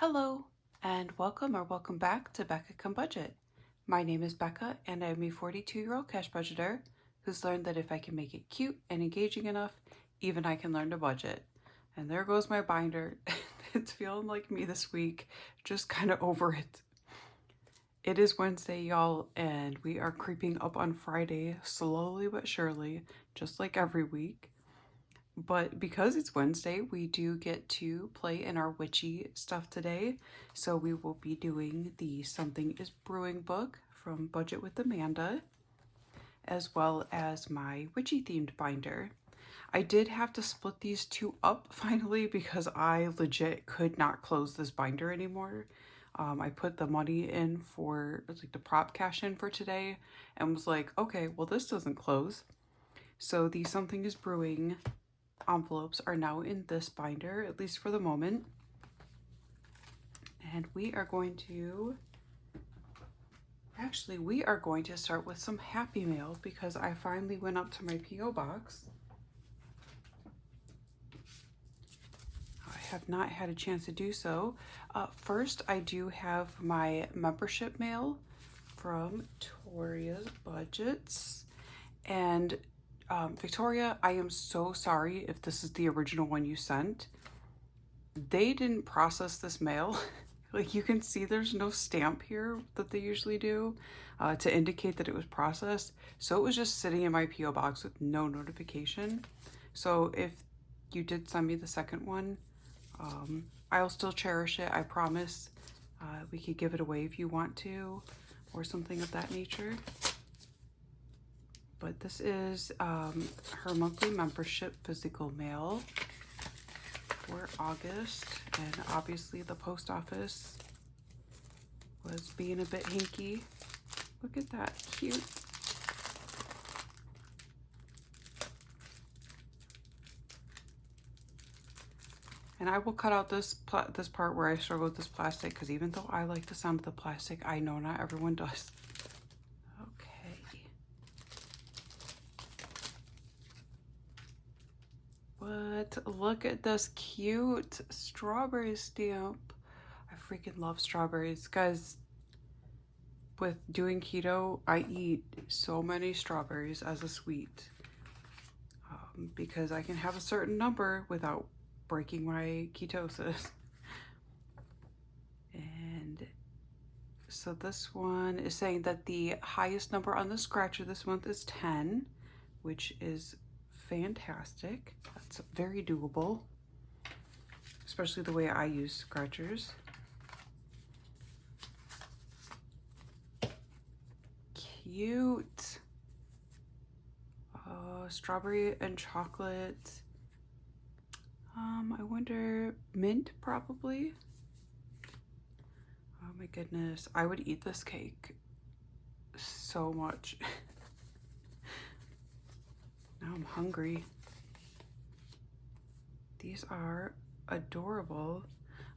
Hello, and welcome back to Becca Come Budget. My name is Becca, and I'm a 42-year-old cash budgeter who's learned that if I can make it cute and engaging enough, even I can learn to budget. And there goes my binder. It's feeling like me this week, just kind of over it. It is Wednesday, y'all, and we are creeping up on Friday, slowly but surely, just like every week. But because it's Wednesday, we do get to play in our witchy stuff today. So we will be doing the Something is Brewing book from Budget with Amanda, as well as my witchy themed binder. I did have to split these two up finally because I legit could not close this binder anymore. I put the money in for like the prop cash in for today and was like, okay, well this doesn't close. So the Something is Brewing envelopes are now in this binder, at least for the moment. And we are going to start with some Happy Mail because I finally went up to my P.O. box. I have not had a chance to do so. First, I do have my membership mail from Victoria's Budgets. And Victoria, I am so sorry if this is the original one you sent. They didn't process this mail. Like you can see there's no stamp here that they usually do to indicate that it was processed. So it was just sitting in my P.O. box with no notification. So if you did send me the second one, I'll still cherish it, I promise. We could give it away if you want to, or something of that nature. But this is her monthly membership physical mail for August. And obviously the post office was being a bit hinky. Look at that, cute. And I will cut out this part where I struggle with this plastic, because even though I like the sound of the plastic, I know not everyone does. But look at this cute strawberry stamp. I freaking love strawberries. Guys, with doing keto, I eat so many strawberries as a sweet because I can have a certain number without breaking my ketosis. And so this one is saying that the highest number on the scratcher this month is 10, which is fantastic. That's very doable, especially the way I use scratchers. Cute. Strawberry and chocolate. I wonder, mint probably. Oh my goodness, I would eat this cake so much. Now I'm hungry. These are adorable.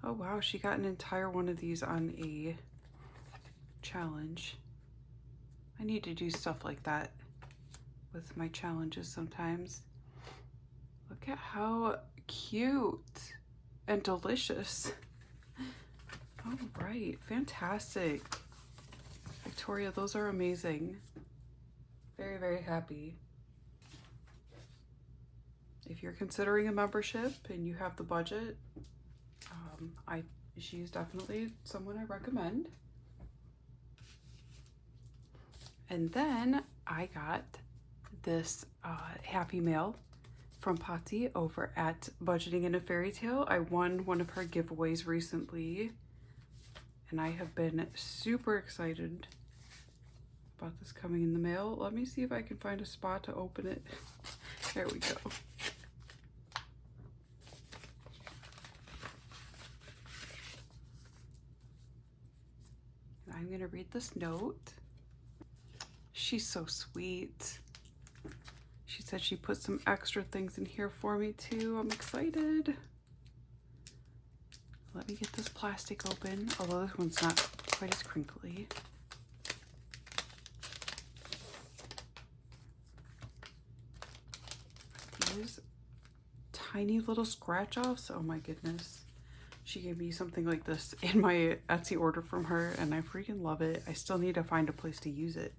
Oh wow, she got an entire one of these on a challenge. I need to do stuff like that with my challenges sometimes. Look at how cute and delicious. All right, fantastic. Victoria, those are amazing. Very, very happy. If you're considering a membership and you have the budget, she's definitely someone I recommend. And then I got this Happy Mail from Patty over at Budgeting in a Fairy Tale. I won one of her giveaways recently, and I have been super excited about this coming in the mail. Let me see if I can find a spot to open it. There we go. I'm gonna read this note. She's so sweet. She said she put some extra things in here for me too. I'm excited. Let me get this plastic open, although this one's not quite as crinkly. These tiny little scratch offs, oh my goodness. She gave me something like this in my Etsy order from her, and I freaking love it. I still need to find a place to use it.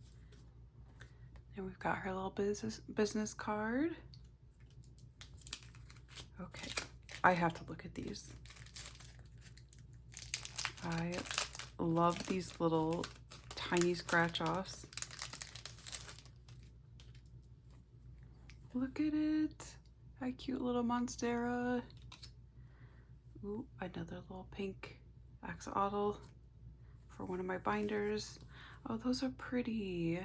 And we've got her little business card. Okay, I have to look at these. I love these little tiny scratch-offs. Look at it. How cute little Monstera. Ooh, another little pink axolotl for one of my binders. Oh, those are pretty.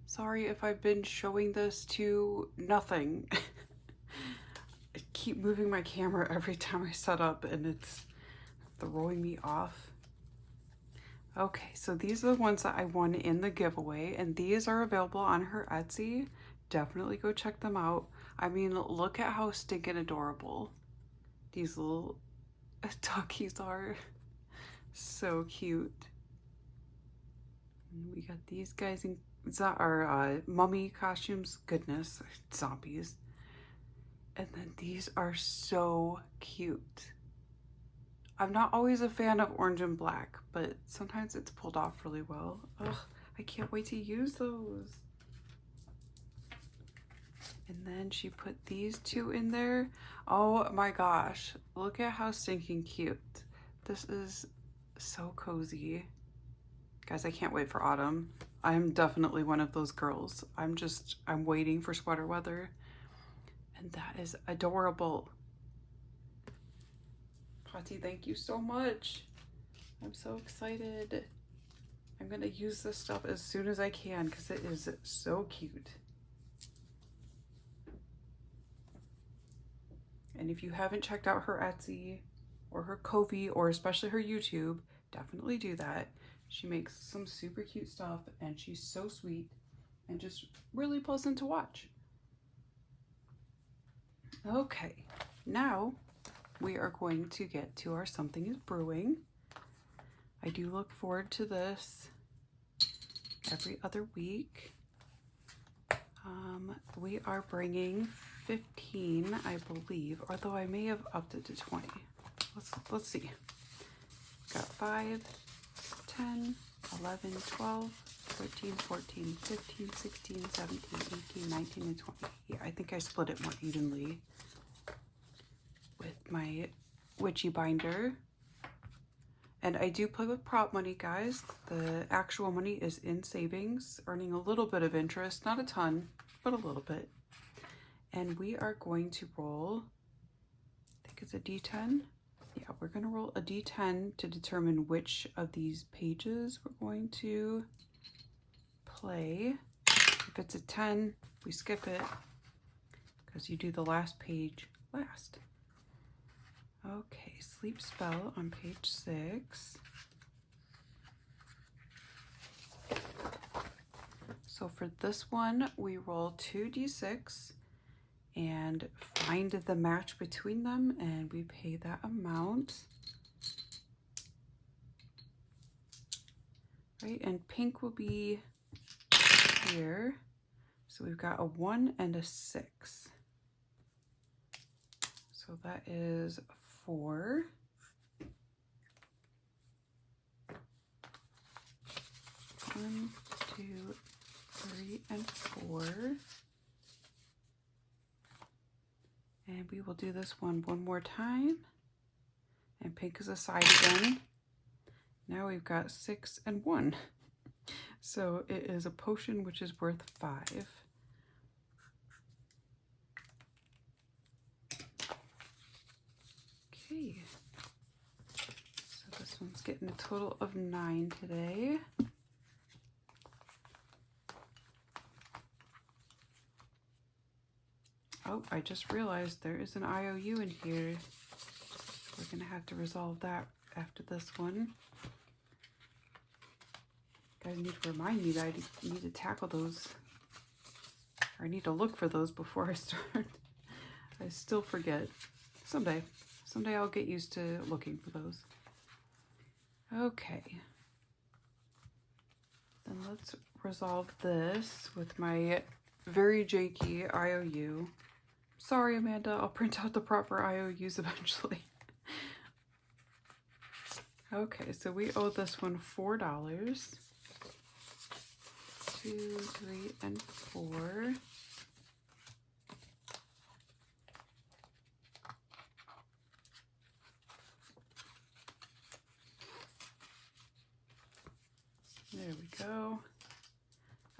Sorry if I've been showing this to nothing. I keep moving my camera every time I set up and it's throwing me off. Okay, so these are the ones that I won in the giveaway, and these are available on her Etsy. Definitely go check them out. I mean, look at how stinking adorable these little duckies are. So cute. And we got these guys in our mummy costumes. Goodness, zombies. And then these are so cute. I'm not always a fan of orange and black, but sometimes it's pulled off really well. Ugh, I can't wait to use those. And then she put these two in there. Oh my gosh, look at how stinking cute. This is so cozy. Guys, I can't wait for autumn. I'm definitely one of those girls. I'm waiting for sweater weather. And that is adorable. Patty, thank you so much. I'm so excited. I'm gonna use this stuff as soon as I can because it is so cute. And if you haven't checked out her Etsy or her Ko-fi or especially her YouTube, definitely do that. She makes some super cute stuff and she's so sweet and just really pleasant to watch. Okay, now we are going to get to our Something is Brewing. I do look forward to this every other week. We are bringing 15, I believe, although I may have upped it to 20. Let's see. Got 5, 10, 11, 12, 13, 14, 15, 16, 17, 18, 19, and 20. Yeah, I think I split it more evenly with my Witchy Binder. And I do play with prop money, guys. The actual money is in savings, earning a little bit of interest, not a ton, but a little bit. And we are going to roll, I think it's a D10. Yeah, we're gonna roll a D10 to determine which of these pages we're going to play. If it's a 10, we skip it because you do the last page last. Okay, Sleep Spell on page 6. So for this one, we roll 2d6 and find the match between them, and we pay that amount. Right, and pink will be here. So we've got a 1 and a 6. So that is 4. 1, 2, 3, and 4. And we will do this one more time. And pink is a side again. Now we've got 6 and 1. So it is a potion which is worth 5. Okay. So this one's getting a total of 9 today. Oh, I just realized there is an IOU in here. We're gonna have to resolve that after this one. You guys need to remind me that I need to tackle those. Or I need to look for those before I start. I still forget. Someday I'll get used to looking for those. Okay. Then let's resolve this with my very janky IOU. Sorry, Amanda, I'll print out the proper IOUs eventually. Okay, so we owe this one $4. 2, 3, and 4. There we go.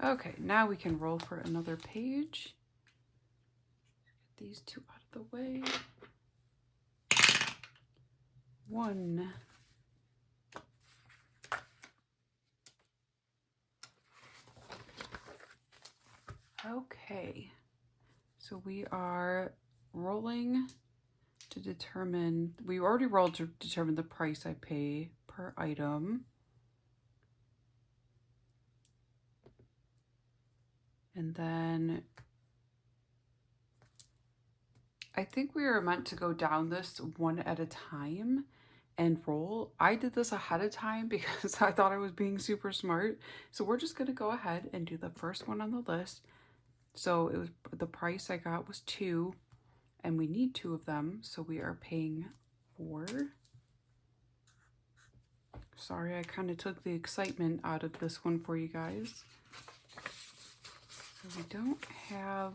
Okay, now we can roll for another page. Get these two out of the way. 1. Okay, so we are rolling to determine, we already rolled to determine the price I pay per item. And then I think we are meant to go down this one at a time and roll. I did this ahead of time because I thought I was being super smart. So we're just going to go ahead and do the first one on the list. So it was, the price I got was 2, and we need 2 of them. So we are paying 4. Sorry, I kind of took the excitement out of this one for you guys. So we don't have,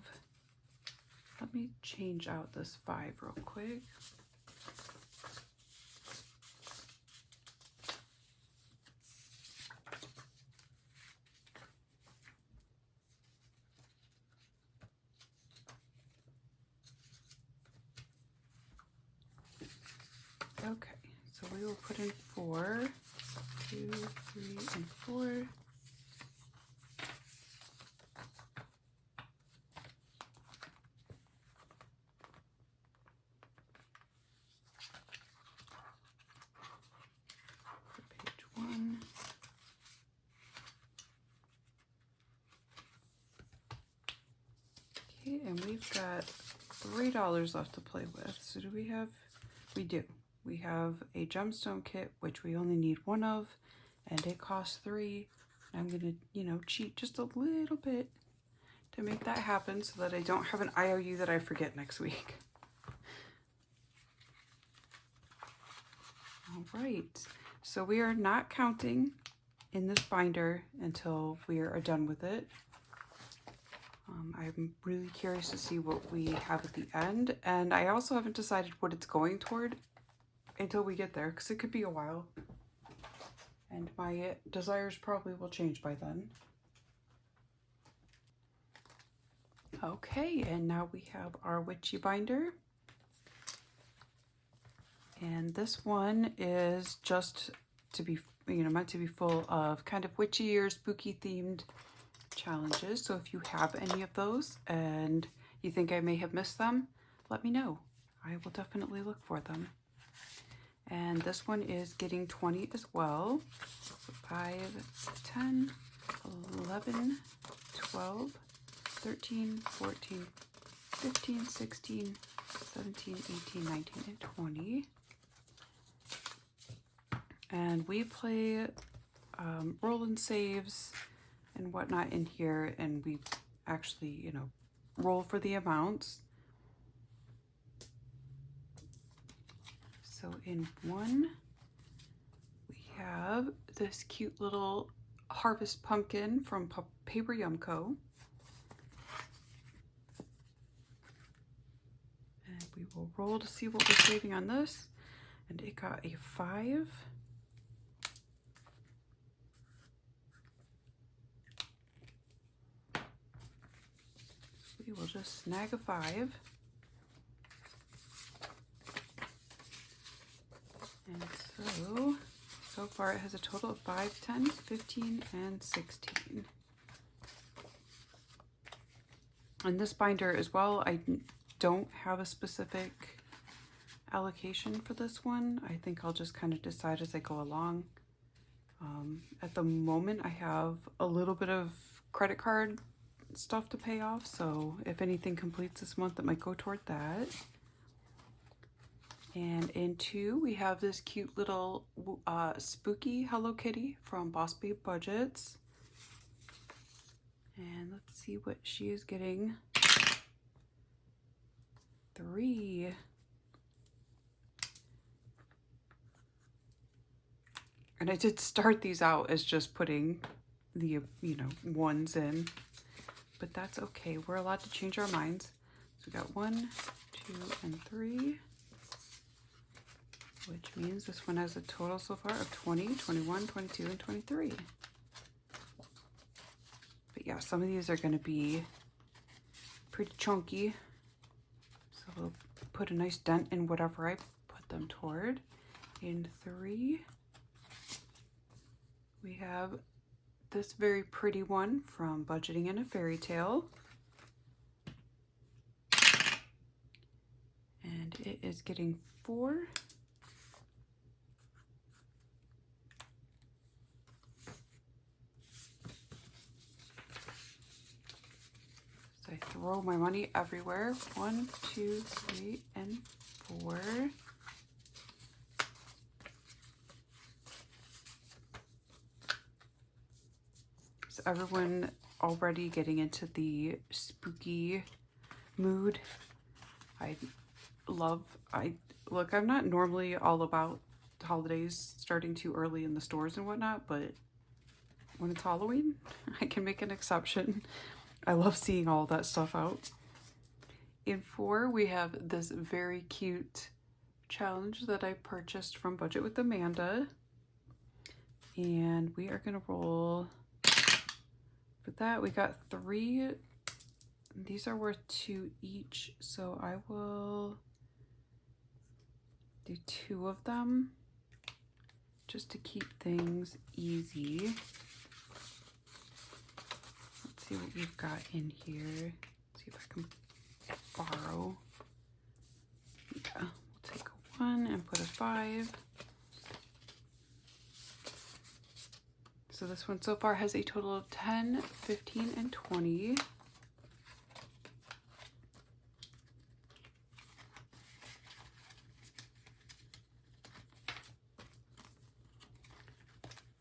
let me change out this 5 real quick. Okay, so we will put in 4, 2, 3, and 4. For page 1. Okay, and we've got $3 left to play with. So do we have? We do. We have a gemstone kit, which we only need 1 of, and it costs 3. I'm gonna, you know, cheat just a little bit to make that happen so that I don't have an IOU that I forget next week. All right, so we are not counting in this binder until we are done with it. I'm really curious to see what we have at the end, and I also haven't decided what it's going toward until we get there, because it could be a while, and my desires probably will change by then. Okay, and now we have our Witchy Binder, and this one is just to be, you know, meant to be full of kind of witchy or spooky themed challenges. So if you have any of those and you think I may have missed them, let me know. I will definitely look for them. And this one is getting 20 as well. So 5, 10, 11, 12, 13, 14, 15, 16, 17, 18, 19, and 20. And we play roll and saves and whatnot in here, and we actually, you know, roll for the amounts. So in 1, we have this cute little harvest pumpkin from Paper Yumco. And we will roll to see what we're saving on this. And it got a 5. We will just snag a 5. And so far it has a total of 5, 10, 15, and 16. And this binder as well, I don't have a specific allocation for this one. I think I'll just kind of decide as I go along. At the moment, I have a little bit of credit card stuff to pay off, so if anything completes this month, it might go toward that. And in 2, we have this cute little spooky Hello Kitty from Boss Babe Budgets. And let's see what she is getting. 3. And I did start these out as just putting the, you know, ones in, but that's okay. We're allowed to change our minds. So we got 1, 2, and 3, which means this one has a total so far of 20, 21, 22, and 23. But yeah, some of these are going to be pretty chunky. So we'll put a nice dent in whatever I put them toward. In 3, we have this very pretty one from Budgeting in a Fairy Tale. And it is getting 4. So I throw my money everywhere. 1, 2, 3, and 4. Is everyone already getting into the spooky mood? Look, I'm not normally all about holidays starting too early in the stores and whatnot, but when it's Halloween, I can make an exception. I love seeing all that stuff out. In 4, we have this very cute challenge that I purchased from Budget with Amanda. And we are gonna roll for that. We got 3. These are worth 2 each, so I will do 2 of them just to keep things easy. Let's see what we've got in here. See if I can borrow. Yeah, we'll take a 1 and put a 5. So this one so far has a total of 10, 15, and 20.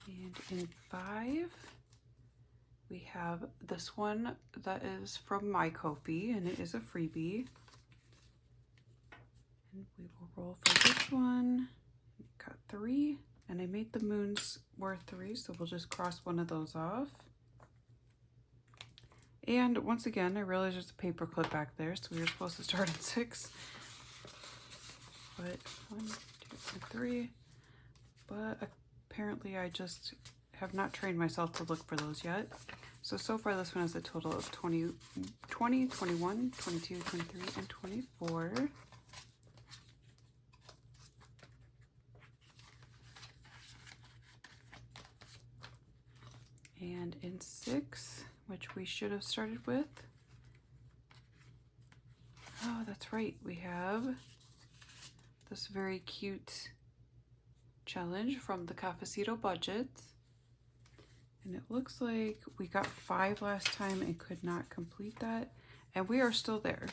And in 5, we have this one that is from my Ko-fi, and it is a freebie. And we will roll for this one. We got 3, and I made the moons worth 3, so we'll just cross one of those off. And once again, I realized there's a paper clip back there, so we were supposed to start at 6. But 1, 2, and 3. But apparently I just have not trained myself to look for those yet. So far this one has a total of 20, 21, 22, 23, and 24. And in 6, which we should have started with. Oh, that's right. We have this very cute challenge from the Cafecito budget. And it looks like we got 5 last time and could not complete that. And we are still there.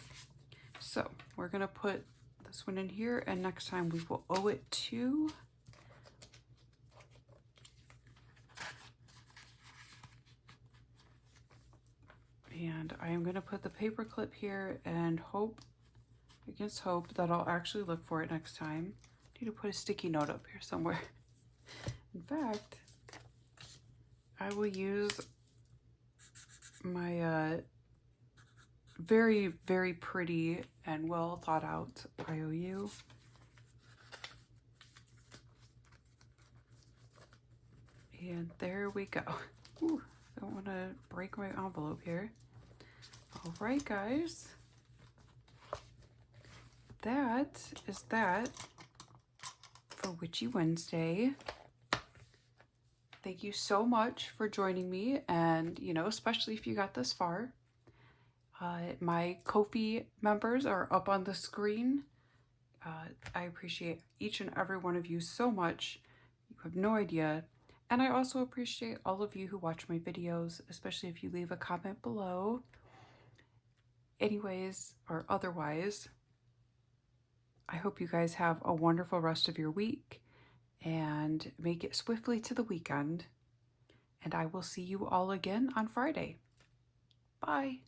So we're going to put this one in here, and next time we will owe it 2. And I am going to put the paper clip here and hope against hope that I'll actually look for it next time. I need to put a sticky note up here somewhere. In fact, I will use my very, very pretty and well thought out IOU. And there we go. Ooh, don't want to break my envelope here. All right, guys. That is that for Witchy Wednesday. Thank you so much for joining me, and especially if you got this far. My Ko-fi members are up on the screen. I appreciate each and every one of you so much. You have no idea. And I also appreciate all of you who watch my videos, especially if you leave a comment below. Anyways, or otherwise, I hope you guys have a wonderful rest of your week and make it swiftly to the weekend. And I will see you all again on Friday. Bye.